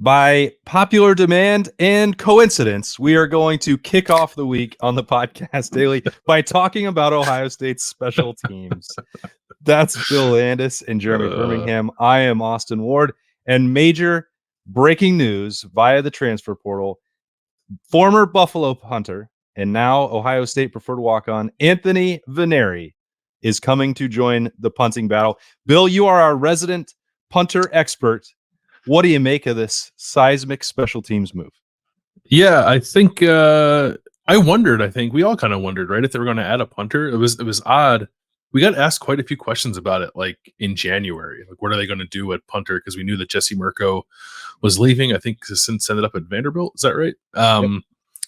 By popular demand and coincidence, we are going to kick off the week on the podcast daily by talking about Ohio State's special teams. That's Bill Landis and Jeremy Birmingham. I am Austin Ward, and major breaking news via the transfer portal. Former Buffalo punter and now Ohio State preferred walk-on Anthony Veneri is coming to join the punting battle. Bill, you are our resident punter expert. What do you make of this seismic special teams move? Yeah, I think we all kind of wondered, right, if they were going to add a punter. It was odd. We got asked quite a few questions about it, like in January. Like, what are they going to do at punter? Because we knew that Jesse Mirko was leaving. I think since ended up at Vanderbilt. Is that right? Yep.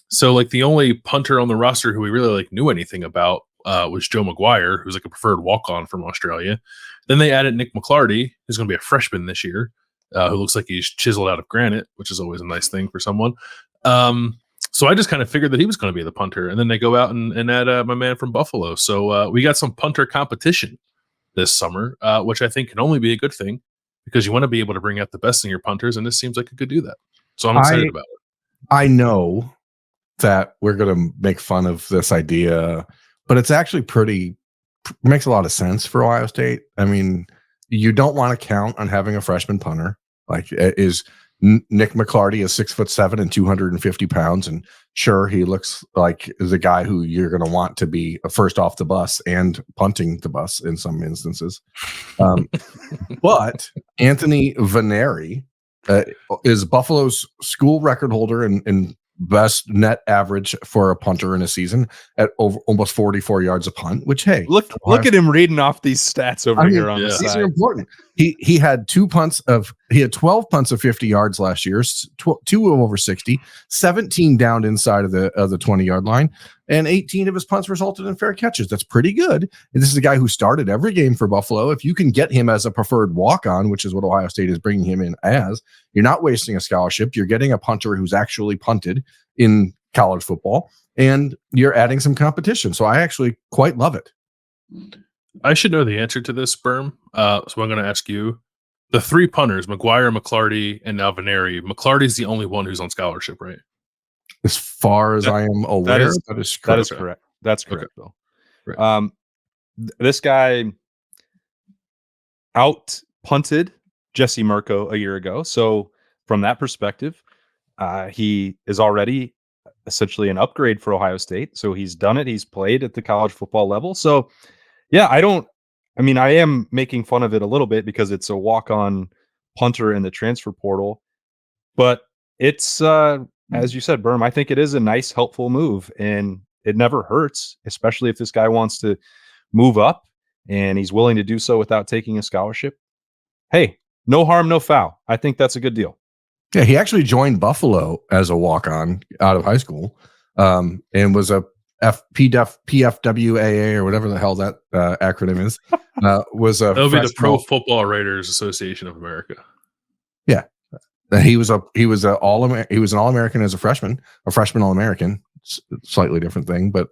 So like the only punter on the roster who we really knew anything about was Joe McGuire, who's like a preferred walk-on from Australia. Then they added Nick McClarty, who's going to be a freshman this year. Who looks like he's chiseled out of granite, which is always a nice thing for someone. So I just kind of figured that he was going to be the punter. And then they go out and add my man from Buffalo. So we got some punter competition this summer, which I think can only be a good thing because you want to be able to bring out the best in your punters. And this seems like it could do that. So I'm excited about it. I know that we're going to make fun of this idea, but it's actually makes a lot of sense for Ohio State. I mean, you don't want to count on having a freshman punter. Like, is Nick McClarty is 6'7" and 250 pounds, and sure, he looks like the guy who you're going to want to be first off the bus and punting the bus in some instances. But Anthony Veneri is Buffalo's school record holder in best net average for a punter in a season at over almost 44 yards a punt, which, hey, look at him reading off these stats over here on the side. These are important. He had 12 punts of 50 yards last year, 2 of over 60, 17 down inside of the 20-yard line, and 18 of his punts resulted in fair catches. That's pretty good. And this is a guy who started every game for Buffalo. If you can get him as a preferred walk-on, which is what Ohio State is bringing him in as, you're not wasting a scholarship. You're getting a punter who's actually punted in college football, and you're adding some competition. So I actually quite love it. I should know the answer to this, Berm. So I'm going to ask you. The 3 punters, McGuire, McClarty, and now Veneri. McClarty's the only one who's on scholarship, right? As far as I am aware, that is correct. That is correct. That's correct, Bill. Right. This guy out punted Jesse Mirko a year ago. So from that perspective, he is already essentially an upgrade for Ohio State. So he's done it. He's played at the college football level. So yeah, I am making fun of it a little bit because it's a walk-on punter in the transfer portal, but it's, as you said, Berm, I think it is a nice, helpful move, and it never hurts, especially if this guy wants to move up and he's willing to do so without taking a scholarship. Hey, no harm, no foul. I think that's a good deal. Yeah, he actually joined Buffalo as a walk-on out of high school, and was a PFWAA or whatever the hell that acronym is. That'll be the Pro Football Writers Association of America. Yeah, he was an All-American as a freshman All-American. Slightly different thing, but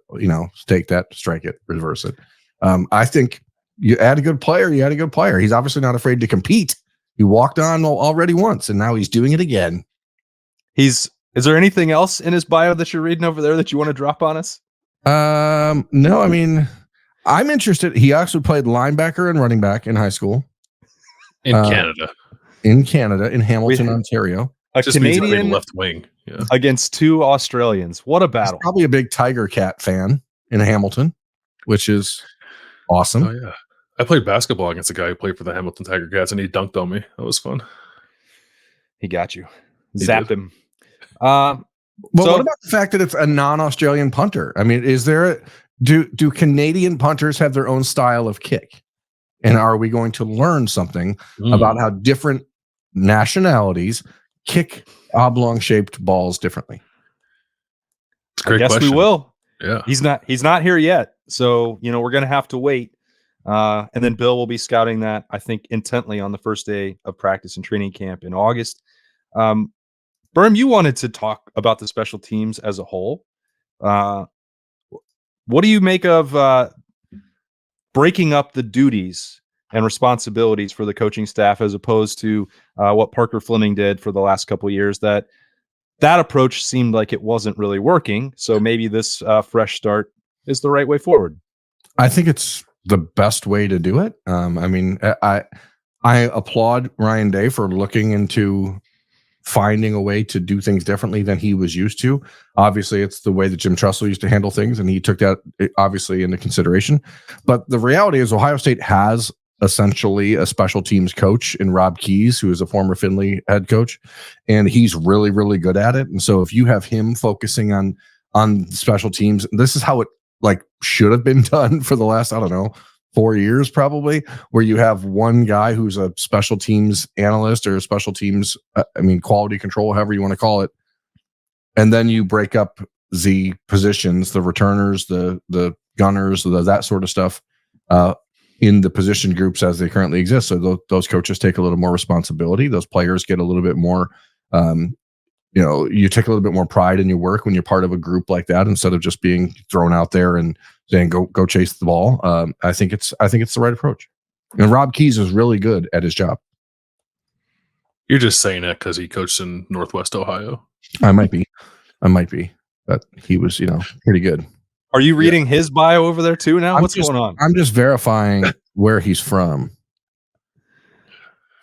take that, strike it, reverse it. I think you add a good player. He's obviously not afraid to compete. He walked on already once, and now he's doing it again. Is there anything else in his bio that you're reading over there that you want to drop on us? No, I mean, I'm interested. He actually played linebacker and running back in high school. In Canada, in Hamilton, Ontario. A Canadian left wing against 2 Australians. What a battle. He's probably a big Tiger Cat fan in Hamilton, which is awesome. Oh, yeah. I played basketball against a guy who played for the Hamilton Tiger Cats, and he dunked on me. That was fun. He got you. Zapped him. Well, what about the fact that it's a non-Australian punter? I mean, do Canadian punters have their own style of kick? And are we going to learn something about how different nationalities kick oblong-shaped balls differently? I guess we will. Yeah. He's not here yet. So, we're going to have to wait. And then Bill will be scouting that, I think, intently on the first day of practice and training camp in August. Berm, you wanted to talk about the special teams as a whole. What do you make of breaking up the duties and responsibilities for the coaching staff, as opposed to what Parker Fleming did for the last couple of years. That approach seemed like it wasn't really working. So maybe this fresh start is the right way forward. I think it's the best way to do it. I mean, I applaud Ryan Day for looking into finding a way to do things differently than he was used to. Obviously, it's the way that Jim Tressel used to handle things, and he took that obviously into consideration. But the reality is Ohio State has essentially a special teams coach in Rob Keyes, who is a former Findlay head coach, and he's really, really good at it. And so if you have him focusing on special teams, this is how it should have been done for the last, 4 years probably, where you have one guy who's a special teams analyst or a special teams, quality control, however you want to call it. And then you break up the positions, the returners, the gunners, that sort of stuff in the position groups as they currently exist. So those coaches take a little more responsibility. Those players get a little bit more, you take a little bit more pride in your work when you're part of a group like that, instead of just being thrown out there and saying, go chase the ball. I think it's the right approach. And Rob Keyes is really good at his job. You're just saying that because he coached in Northwest Ohio. I might be, but he was, pretty good. Are you reading his bio over there too now? What's going on? I'm just verifying where he's from.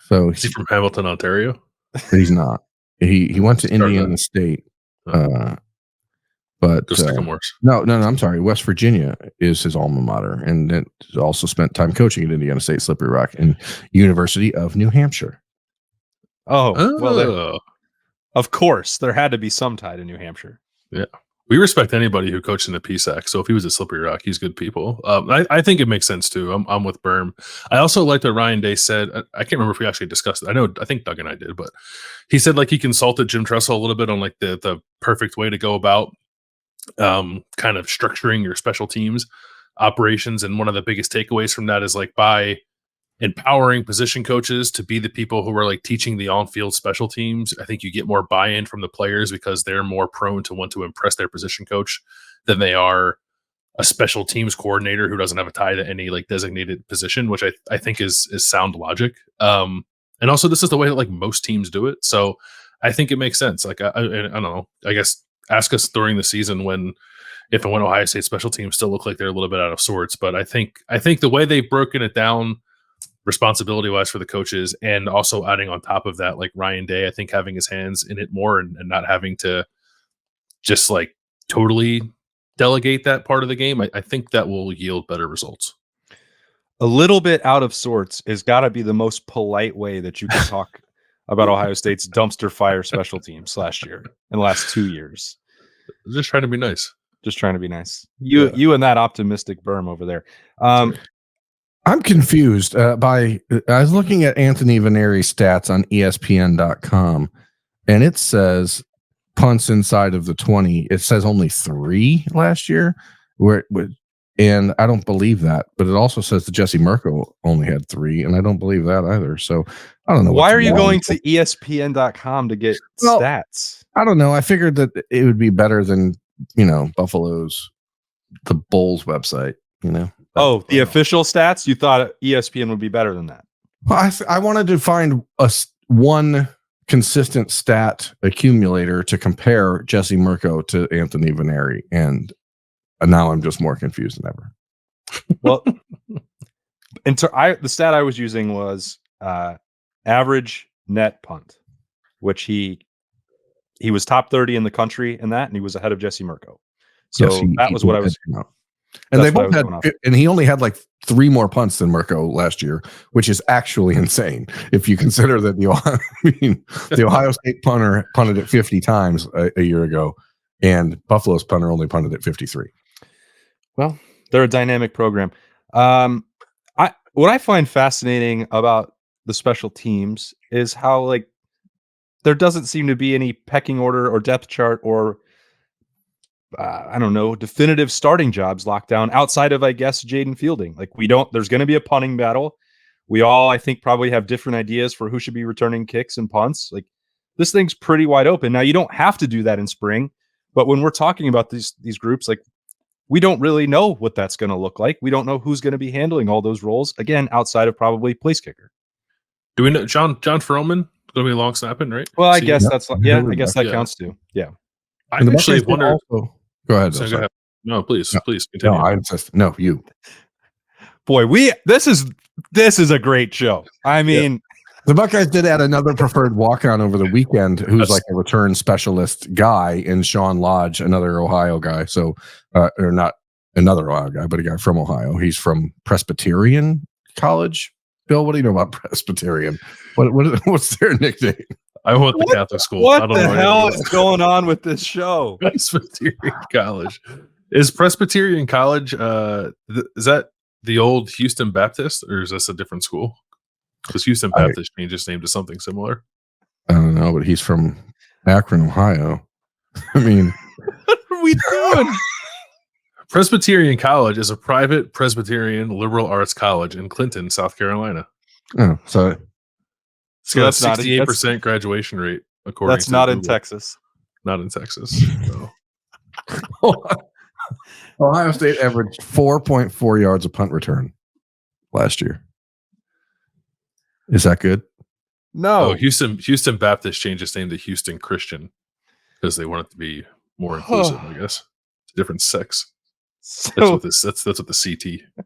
So is he from Hamilton, Ontario? He's not. He went to Indiana State. But just worse. No, I'm sorry. West Virginia is his alma mater, and then also spent time coaching at Indiana State, Slippery Rock, and University of New Hampshire. Well, of course, there had to be some tie to New Hampshire. Yeah, we respect anybody who coached in the PSAC. So if he was at Slippery Rock, he's good people. I think it makes sense too. I'm with Berm. I also liked what Ryan Day said. I can't remember if we actually discussed it. I think Doug and I did, but he said he consulted Jim Tressel a little bit on the perfect way to go about kind of structuring your special teams operations. And one of the biggest takeaways from that is by empowering position coaches to be the people who are teaching the on-field special teams. I think you get more buy-in from the players because they're more prone to want to impress their position coach than they are a special teams coordinator who doesn't have a tie to any designated position, which I think is sound logic. And also this is the way that most teams do it. So I think it makes sense. I don't know, I guess ask us during the season if and when Ohio State special teams still look like they're a little bit out of sorts. But I think the way they've broken it down responsibility wise for the coaches, and also adding on top of that, Ryan Day, I think having his hands in it more and not having to just totally delegate that part of the game, I think that will yield better results. A little bit out of sorts has got to be the most polite way that you can talk about Ohio State's dumpster fire special teams last year in the last 2 years. Just trying to be nice. You and that optimistic Berm over there. I'm confused I was looking at Anthony Vaneri's stats on ESPN.com, and it says punts inside of the 20. It says only 3 last year, and I don't believe that. But it also says that Jesse Mirko only had 3, and I don't believe that either. So I don't know. Why are you going to ESPN.com to get stats? I don't know. I figured that it would be better than Buffalo's, the Bulls website. The official stats? You thought ESPN would be better than that? Well, I wanted to find one consistent stat accumulator to compare Jesse Mirko to Anthony Vaneri, and now I'm just more confused than ever. Well, the stat I was using was average net punt, which he was top 30 in the country in that, and he was ahead of Jesse Mirko. So yes, that was what I was. And they both had, and he only had 3 more punts than Mirko last year, which is actually insane if you consider that the Ohio State punter punted it 50 times a year ago, and Buffalo's punter only punted it 53. Well, they're a dynamic program. What I find fascinating about the special teams is how there doesn't seem to be any pecking order or depth chart or definitive starting jobs locked down outside of, I guess, Jaden Fielding. There's going to be a punting battle. We all, I think, probably have different ideas for who should be returning kicks and punts. This thing's pretty wide open. Now, you don't have to do that in spring, but when we're talking about these groups, we don't really know what that's going to look like. We don't know who's going to be handling all those roles, again, outside of probably place kicker. Do we know John Ferelman going to be long snapping, right? Well, I guess that's I guess that Yeah. counts too. Yeah. I actually wonder. Also, go ahead. So go ahead. No, please continue. No, I insist. No, you. Boy, this is a great show. I mean, The Buckeyes did add another preferred walk-on over the weekend, who's like a return specialist guy in Sean Lodge, another Ohio guy. So, or not another Ohio guy, but a guy from Ohio. He's from Presbyterian College. Bill, what do you know about Presbyterian? What's their nickname? I went to Catholic school. What I don't the know hell is going on with this show? Presbyterian College. Is Presbyterian College, is that the old Houston Baptist, or is this a different school? Because Houston Baptist changed its name to something similar. I don't know, but he's from Akron, Ohio. I mean, What are we doing? Presbyterian College is a private Presbyterian liberal arts college in Clinton, South Carolina. oh, so It's got a that's not- 68% graduation rate, according That's to not in Google. Texas. Not in Texas. No. Ohio State averaged 4.4 yards a punt return last year. Is that good? No. Oh, Houston Baptist changed its name to Houston Christian because they want it to be more inclusive, I guess. It's a different sex. That's So, what the CT.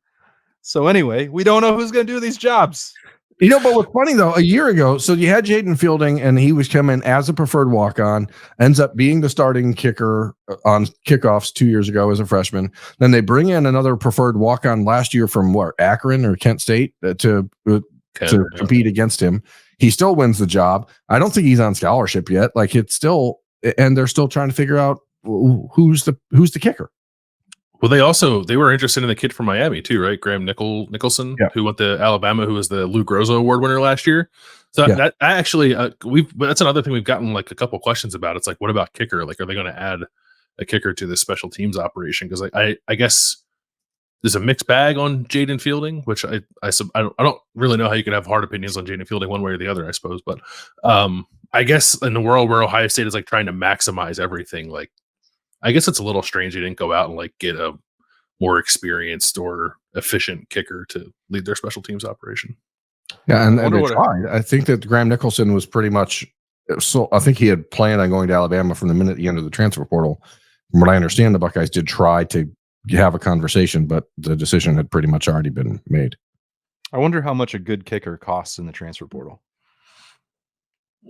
so anyway, we don't know who's going to do these jobs. You know, but what's funny though, a year ago, so you had Jaden Fielding, and he was coming as a preferred walk-on, ends up being the starting kicker on kickoffs 2 years ago as a freshman. Then they bring in another preferred walk-on last year from Akron or Kent State to compete against him. He still wins the job. I don't think he's on scholarship yet. Like it's still, and they're still trying to figure out who's the kicker. Well, they were interested in the kid from Miami too, right? Graham Nicholson, who went to Alabama, who was the Lou Groza Award winner last year. So that actually, that's another thing we've gotten like a couple questions about. It's like, what about kicker? Like, are they going to add a kicker to the special teams operation? Because I guess there's a mixed bag on Jaden Fielding, which I don't really know how you can have hard opinions on Jaden Fielding one way or the other, I suppose. But I guess in the world where Ohio State is like trying to maximize everything, like I guess it's a little strange they didn't go out and like get a more experienced or efficient kicker to lead their special teams operation. Yeah, and they tried. I think that Graham Nicholson was pretty much so. I think he had planned on going to Alabama from the minute he entered the transfer portal. From what I understand, the Buckeyes did try to have a conversation, but the decision had pretty much already been made. I wonder how much a good kicker costs in the transfer portal.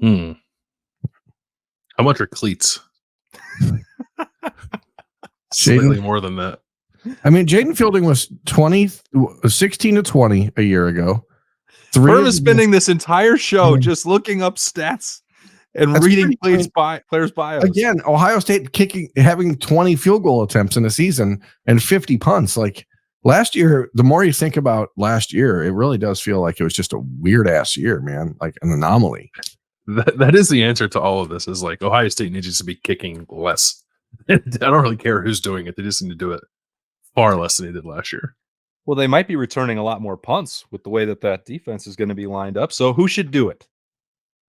How much are cleats? Slightly more than that. I mean, Jaden Fielding was 16 to 20 a year ago. Herm is spending this entire show just looking up stats and reading players' bios. Again, Ohio State having 20 field goal attempts in a season and 50 punts. Like last year, the more you think about last year, it really does feel like it was just a weird ass year, man. Like an anomaly. That is the answer to all of this. Is like Ohio State needs to be kicking less. I don't really care who's doing it. They just need to do it far less than they did last year. Well, they might be returning a lot more punts with the way that defense is going to be lined up. So who should do it?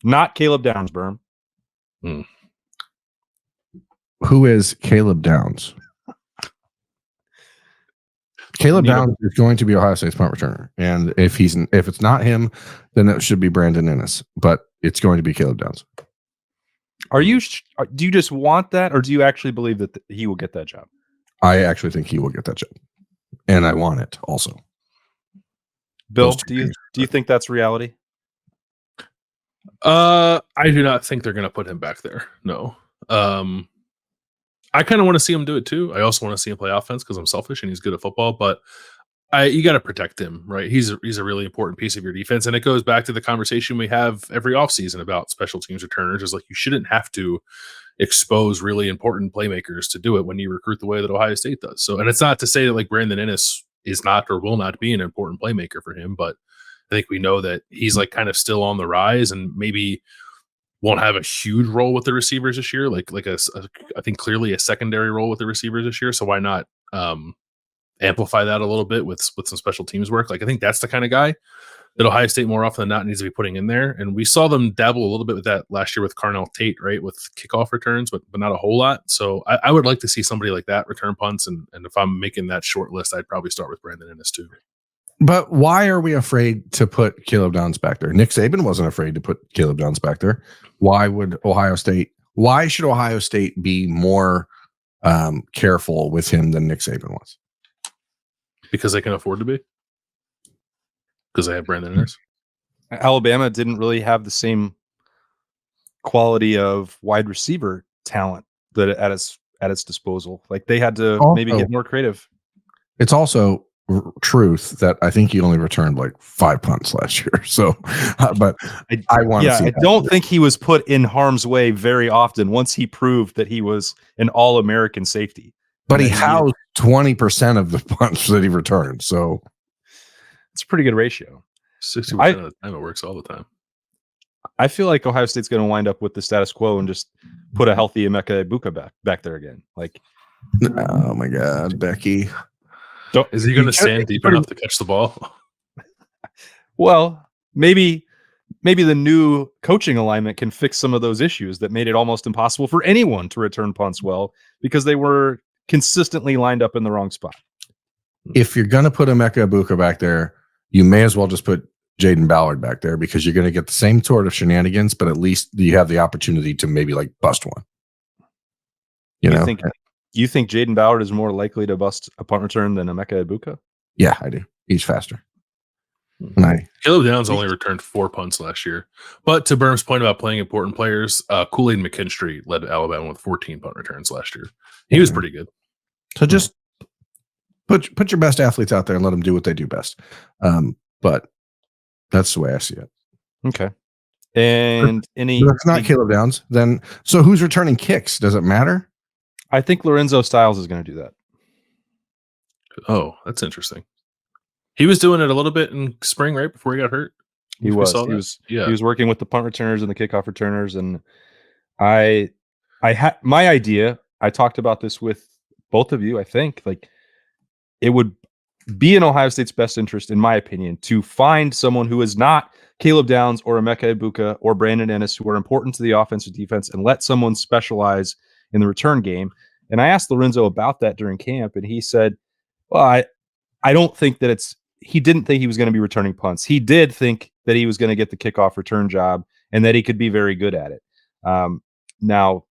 Not Caleb Downs, Berm. Who is Caleb Downs? Caleb Downs is going to be Ohio State's punt returner, and if it's not him, then it should be Brandon Ennis. But it's going to be Caleb Downs. Do you just want that, or do you actually believe that he will get that job? I actually think he will get that job, and I want it also. Bill, do you think that's reality? I do not think they're going to put him back there. No. I kind of want to see him do it too. I also want to see him play offense because I'm selfish and he's good at football, but you got to protect him, right? He's a really important piece of your defense. And it goes back to the conversation we have every offseason about special teams returners. Is like, you shouldn't have to expose really important playmakers to do it when you recruit the way that Ohio State does. So, and it's not to say that like Brandon Ennis is not or will not be an important playmaker for him, but I think we know that he's like kind of still on the rise and maybe won't have a huge role with the receivers this year. Like I think clearly a secondary role with the receivers this year. So why not amplify that a little bit with some special teams work? Like, I think that's the kind of guy that Ohio State more often than not needs to be putting in there. And we saw them dabble a little bit with that last year with Carnell Tate, right, with kickoff returns, but not a whole lot. So I would like to see somebody like that return punts. And if I'm making that short list, I'd probably start with Brandon Ennis too. But why are we afraid to put Caleb Downs back there? Nick Saban wasn't afraid to put Caleb Downs back there. Why should Ohio State be more careful with him than Nick Saban was? Because they can afford to be. Because they have Brandon Ennis. Alabama didn't really have the same quality of wide receiver talent that at its disposal. Like they had to maybe get more creative. It's also truth that I think he only returned like 5 punts last year. So, but I want to see. I don't think he was put in harm's way very often once he proved that he was an all-American safety. But he housed 20% of the punts that he returned. So it's a pretty good ratio. 60% of the time it works all the time. I feel like Ohio State's going to wind up with the status quo and just put a healthy Emeka Egbuka back there again. Like, oh my God, Becky. Is he going to stand deep enough to catch the ball? Well, maybe the new coaching alignment can fix some of those issues that made it almost impossible for anyone to return punts well because they were consistently lined up in the wrong spot. If you're going to put Emeka Egbuka back there, you may as well just put Jaden Ballard back there because you're going to get the same sort of shenanigans, but at least you have the opportunity to maybe like bust one. You think Jaden Ballard is more likely to bust a punt return than Emeka Egbuka? Yeah, I do. He's faster. Caleb Downs only returned 4 punts last year. But to Berm's point about playing important players, Kool-Aid McKinstry led Alabama with 14 punt returns last year. He was pretty good. So just put your best athletes out there and let them do what they do best. But that's the way I see it. Okay. And that's not Caleb Downs. Then so who's returning kicks? Does it matter? I think Lorenzo Styles is going to do that. Oh, that's interesting. He was doing it a little bit in spring, right before he got hurt. He was working with the punt returners and the kickoff returners, and I had my idea. I talked about this with both of you. I think like it would be in Ohio State's best interest, in my opinion, to find someone who is not Caleb Downs or Emeka Egbuka or Brandon Ennis, who are important to the offensive defense, and let someone specialize in the return game. And I asked Lorenzo about that during camp, and he said, well, I don't think that he didn't think he was going to be returning punts. He did think that he was going to get the kickoff return job and that he could be very good at it. Now,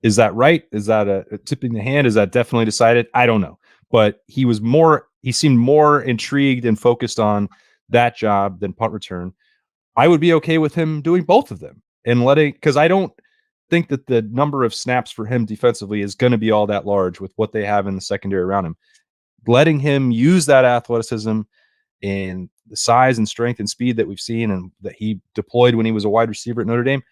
is that right? Is that a tipping the hand? Is that definitely decided? I don't know. But he seemed more intrigued and focused on that job than punt return. I would be okay with him doing both of them and because I don't think that the number of snaps for him defensively is going to be all that large with what they have in the secondary around him. Letting him use that athleticism and the size and strength and speed that we've seen and that he deployed when he was a wide receiver at Notre Dame,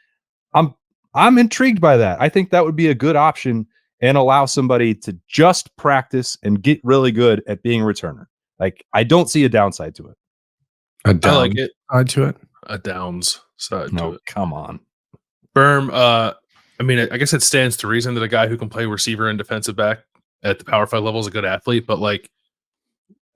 I'm intrigued by that. I think that would be a good option and allow somebody to just practice and get really good at being a returner. Like, I don't see a downside to it. I like it. Side to it. A Downs side to it. Come on. Berm, I mean, I guess it stands to reason that a guy who can play receiver and defensive back at the Power 5 level is a good athlete, but like,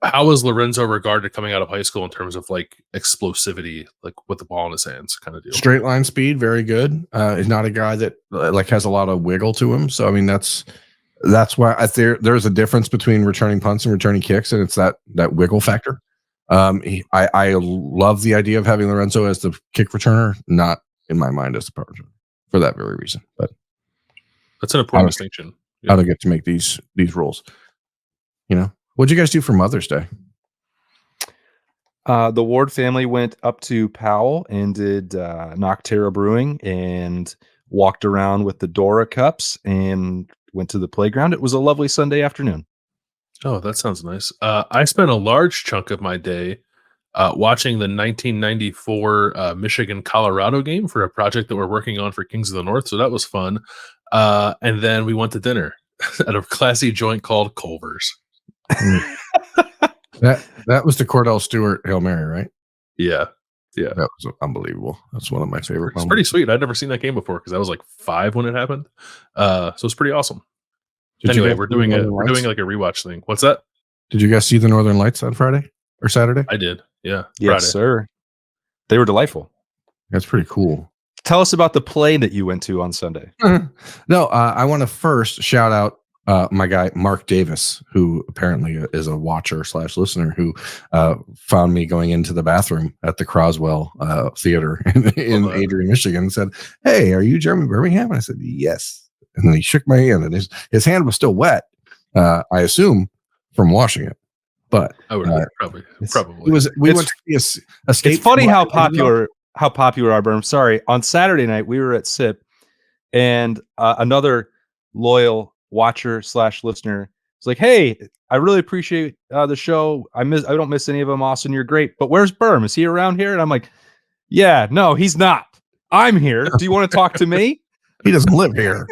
how is Lorenzo regarded coming out of high school in terms of like explosivity, like with the ball in his hands kind of deal? Straight line speed, very good. He's not a guy that like has a lot of wiggle to him. So, I mean, that's why there's a difference between returning punts and returning kicks, and it's that wiggle factor. I love the idea of having Lorenzo as the kick returner, not in my mind as the punt returner for that very reason. But that's an important distinction. Yeah. I don't get to make these rules. What'd you guys do for Mother's Day? The Ward family went up to Powell and did Nocterra Brewing and walked around with the Dora cups and went to the playground. It was a lovely Sunday afternoon. Oh, that sounds nice. I spent a large chunk of my day watching the 1994 Michigan-Colorado game for a project that we're working on for Kings of the North. So that was fun. And then we went to dinner at a classy joint called Culver's. That was the Cordell Stewart Hail Mary, right? Yeah. That was unbelievable. That's one of my favorite. It's pretty sweet. I'd never seen that game before because I was like 5 when it happened. So it's pretty awesome. Anyway, we're doing like a rewatch thing. What's that? Did you guys see the Northern Lights on Friday or Saturday? I did. Yeah. Yes, Friday. Sir. They were delightful. That's pretty cool. Tell us about the play that you went to on Sunday. No, I want to first shout out my guy Mark Davis, who apparently is a watcher / listener, who found me going into the bathroom at the Croswell Theater in Adrian, Michigan, and said, "Hey, are you Jeremy Birmingham?" And I said, "Yes." And then he shook my hand, and his hand was still wet. I assume from washing it, but I would probably. We went to see Escape. It's funny how popular our berm. Sorry, on Saturday night we were at SIP, and another loyal watcher / listener was like, "Hey, I really appreciate the show. I don't miss any of them. Austin, you're great. But where's Berm? Is he around here?" And I'm like, "Yeah, no, he's not. I'm here. Do you want to talk to me?" He doesn't live here.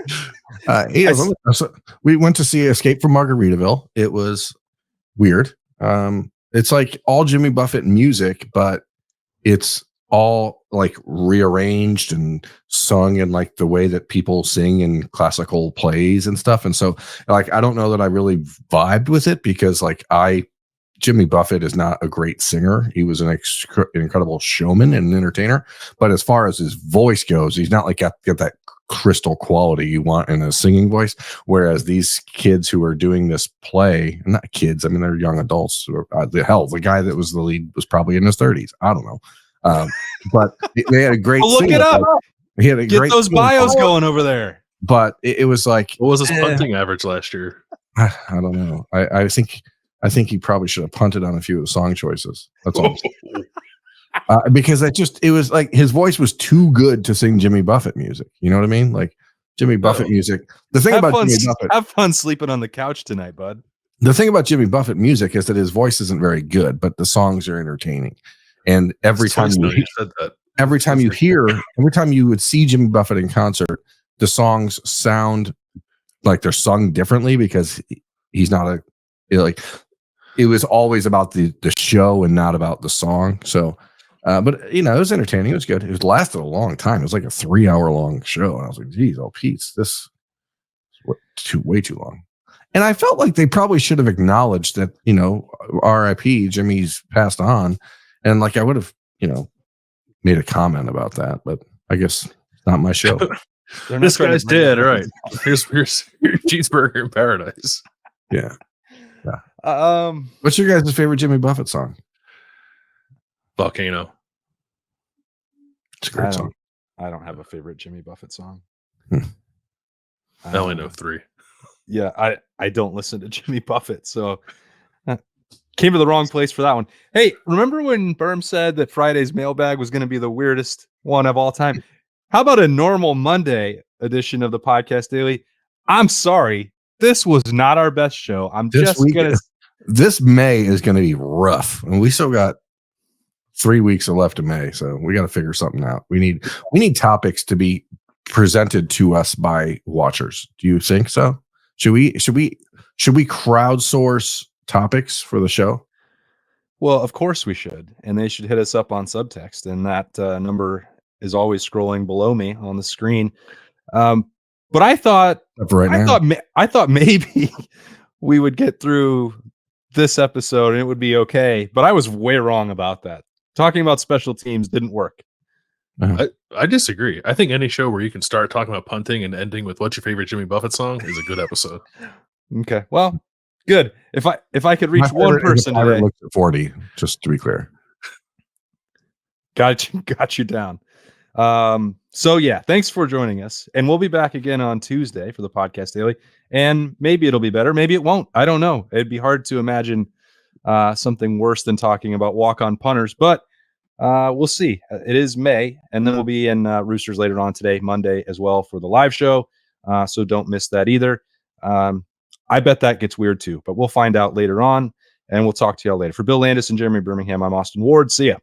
We went to see Escape from Margaritaville. It was weird. It's like all Jimmy Buffett music, but it's all like rearranged and sung in like the way that people sing in classical plays and stuff. And so like, I don't know that I really vibed with it because like Jimmy Buffett is not a great singer. He was an incredible showman and an entertainer, but as far as his voice goes, he's not like got that crystal quality you want in a singing voice. Whereas these kids who are doing this play, not kids, I mean, they're young adults. The guy that was the lead was probably in his 30s. I don't know. But they had a great. Look it up. He had a Get those bios going over there. But it was like, what was his punting average last year? I don't know. I think he probably should have punted on a few of the song choices. That's all. Because it was like his voice was too good to sing Jimmy Buffett music. You know what I mean? Like Jimmy Buffett music. The thing about Jimmy Buffett, have fun sleeping on the couch tonight, bud. The thing about Jimmy Buffett music is that his voice isn't very good, but the songs are entertaining. And every time you would see Jimmy Buffett in concert, the songs sound like they're sung differently because he's not it was always about the show and not about the song. So, but it was entertaining. It was good. It lasted a long time. It was like a 3-hour long show. And I was like, geez, Pete, this is way too long. And I felt like they probably should have acknowledged that, RIP, Jimmy's passed on. And like, I would have, made a comment about that, but I guess it's not my show. This guy's dead. All right. Here's your cheeseburger in paradise. Yeah. What's your guys' favorite Jimmy Buffett song? Volcano. It's a great song. I don't have a favorite Jimmy Buffett song. I only know 3. Yeah, I don't listen to Jimmy Buffett, so came to the wrong place for that one. Hey, remember when Berm said that Friday's mailbag was going to be the weirdest one of all time? How about a normal Monday edition of the Podcast Daily? I'm sorry, this was not our best show. This May is going to be rough, and we still got 3 weeks left of May, so we got to figure something out. We need topics to be presented to us by watchers. Do you think so? Should we crowdsource topics for the show? Well, of course we should, and they should hit us up on subtext, and that number is always scrolling below me on the screen. But I thought maybe we would get through this episode and it would be okay, but I was way wrong about that. Talking about special teams didn't work. I disagree. I think any show where you can start talking about punting and ending with what's your favorite Jimmy Buffett song is a good episode. Okay, well, good. If I could reach one person today, looked at 40, just to be clear. Got you down. So yeah, thanks for joining us, and we'll be back again on Tuesday for the Podcast Daily, and maybe it'll be better, maybe it won't. I don't know. It'd be hard to imagine something worse than talking about walk-on punters, but we'll see. It is May, and then we'll be in Roosters later on today, Monday as well, for the live show. So don't miss that either. I bet that gets weird too, but we'll find out later on, and we'll talk to y'all later. For Bill Landis and Jeremy Birmingham, I'm Austin Ward. See ya.